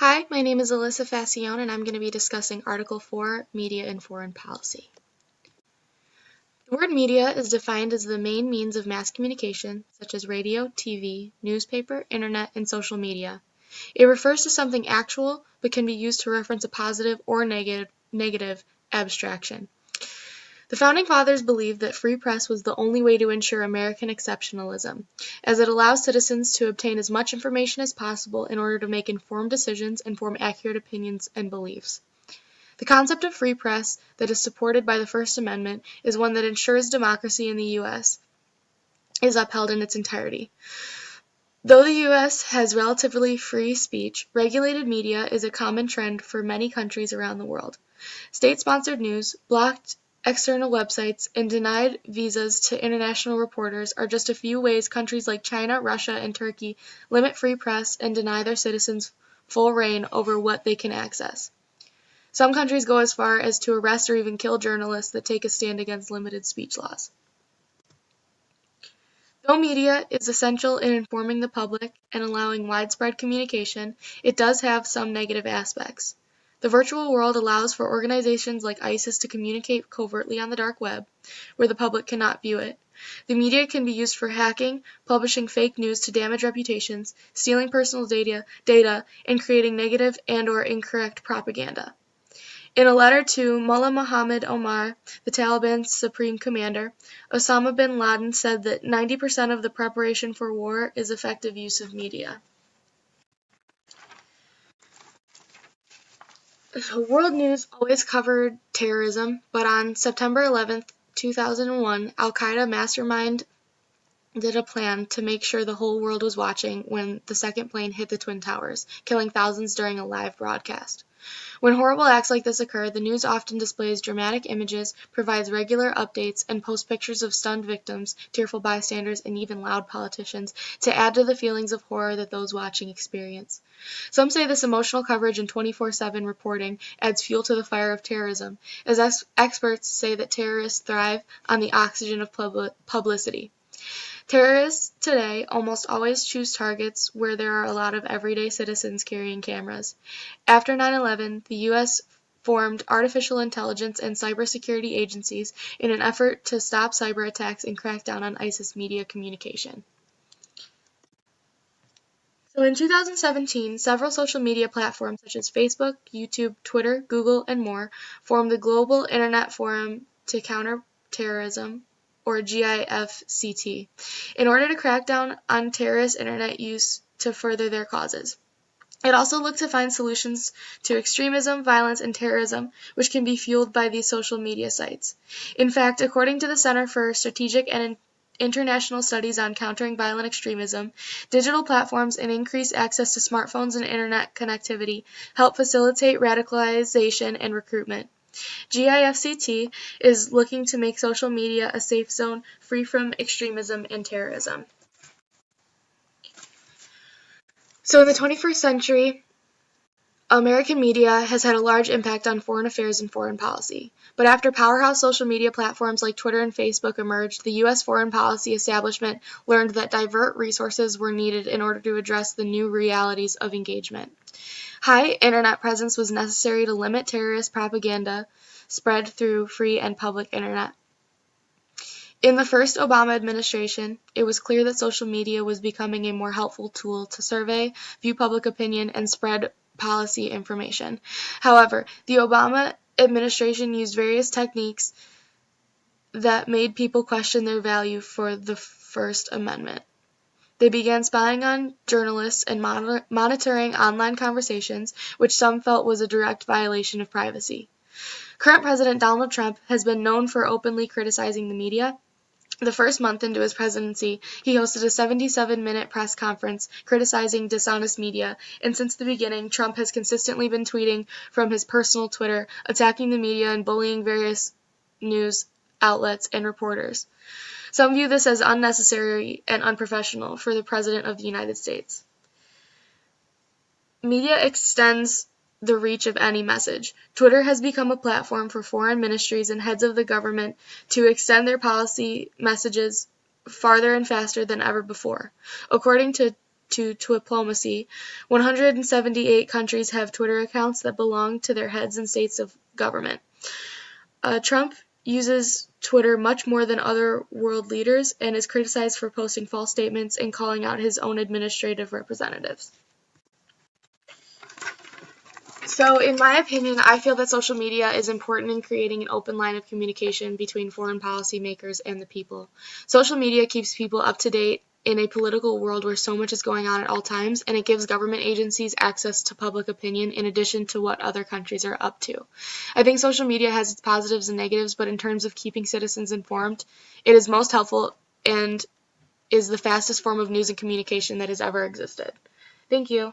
Hi, my name is Alyssa Facione, and I'm going to be discussing Article 4, Media and Foreign Policy. The word media is defined as the main means of mass communication, such as radio, TV, newspaper, internet, and social media. It refers to something actual, but can be used to reference a positive or negative abstraction. The Founding Fathers believed that free press was the only way to ensure American exceptionalism, as it allows citizens to obtain as much information as possible in order to make informed decisions and form accurate opinions and beliefs. The concept of free press that is supported by the First Amendment is one that ensures democracy in the U.S. is upheld in its entirety. Though the U.S. has relatively free speech, regulated media is a common trend for many countries around the world. State-sponsored news, blocked external websites, and denied visas to international reporters are just a few ways countries like China, Russia, and Turkey limit free press and deny their citizens full reign over what they can access. Some countries go as far as to arrest or even kill journalists that take a stand against limited speech laws. Though media is essential in informing the public and allowing widespread communication, it does have some negative aspects. The virtual world allows for organizations like ISIS to communicate covertly on the dark web, where the public cannot view it. The media can be used for hacking, publishing fake news to damage reputations, stealing personal data, and creating negative and/or incorrect propaganda. In a letter to Mullah Muhammad Omar, the Taliban's supreme commander, Osama bin Laden said that 90% of the preparation for war is effective use of media. World news always covered terrorism, but on September 11, 2001, Al-Qaeda mastermind did a plan to make sure the whole world was watching when the second plane hit the Twin Towers, killing thousands during a live broadcast. When horrible acts like this occur, the news often displays dramatic images, provides regular updates, and posts pictures of stunned victims, tearful bystanders, and even loud politicians to add to the feelings of horror that those watching experience. Some say this emotional coverage and 24/7 reporting adds fuel to the fire of terrorism, as experts say that terrorists thrive on the oxygen of publicity. Terrorists today almost always choose targets where there are a lot of everyday citizens carrying cameras. After 9/11, the U.S. formed artificial intelligence and cybersecurity agencies in an effort to stop cyber attacks and crack down on ISIS media communication. So in 2017, several social media platforms such as Facebook, YouTube, Twitter, Google, and more formed the Global Internet Forum to Counter Terrorism, or GIFCT, in order to crack down on terrorist internet use to further their causes. It also looked to find solutions to extremism, violence, and terrorism, which can be fueled by these social media sites. In fact, according to the Center for Strategic and International Studies on Countering Violent Extremism, digital platforms and increased access to smartphones and internet connectivity help facilitate radicalization and recruitment. GIFCT is looking to make social media a safe zone free from extremism and terrorism. So in the 21st century, American media has had a large impact on foreign affairs and foreign policy. But after powerhouse social media platforms like Twitter and Facebook emerged, the U.S. foreign policy establishment learned that divert resources were needed in order to address the new realities of engagement. High internet presence was necessary to limit terrorist propaganda spread through free and public internet. In the first Obama administration, it was clear that social media was becoming a more helpful tool to survey, view public opinion, and spread policy information. However, the Obama administration used various techniques that made people question their value for the First Amendment. They began spying on journalists and monitoring online conversations, which some felt was a direct violation of privacy. Current President Donald Trump has been known for openly criticizing the media. The first month into his presidency, he hosted a 77-minute press conference criticizing dishonest media, and since the beginning, Trump has consistently been tweeting from his personal Twitter, attacking the media and bullying various news outlets and reporters. Some view this as unnecessary and unprofessional for the President of the United States. Media extends the reach of any message. Twitter has become a platform for foreign ministries and heads of the government to extend their policy messages farther and faster than ever before. According to to diplomacy, 178 countries have Twitter accounts that belong to their heads and states of government. Trump uses Twitter much more than other world leaders and is criticized for posting false statements and calling out his own administrative representatives. So, in my opinion, I feel that social media is important in creating an open line of communication between foreign policymakers and the people. Social media keeps people up to date in a political world where so much is going on at all times, and it gives government agencies access to public opinion in addition to what other countries are up to. I think social media has its positives and negatives, but in terms of keeping citizens informed, it is most helpful and is the fastest form of news and communication that has ever existed. Thank you.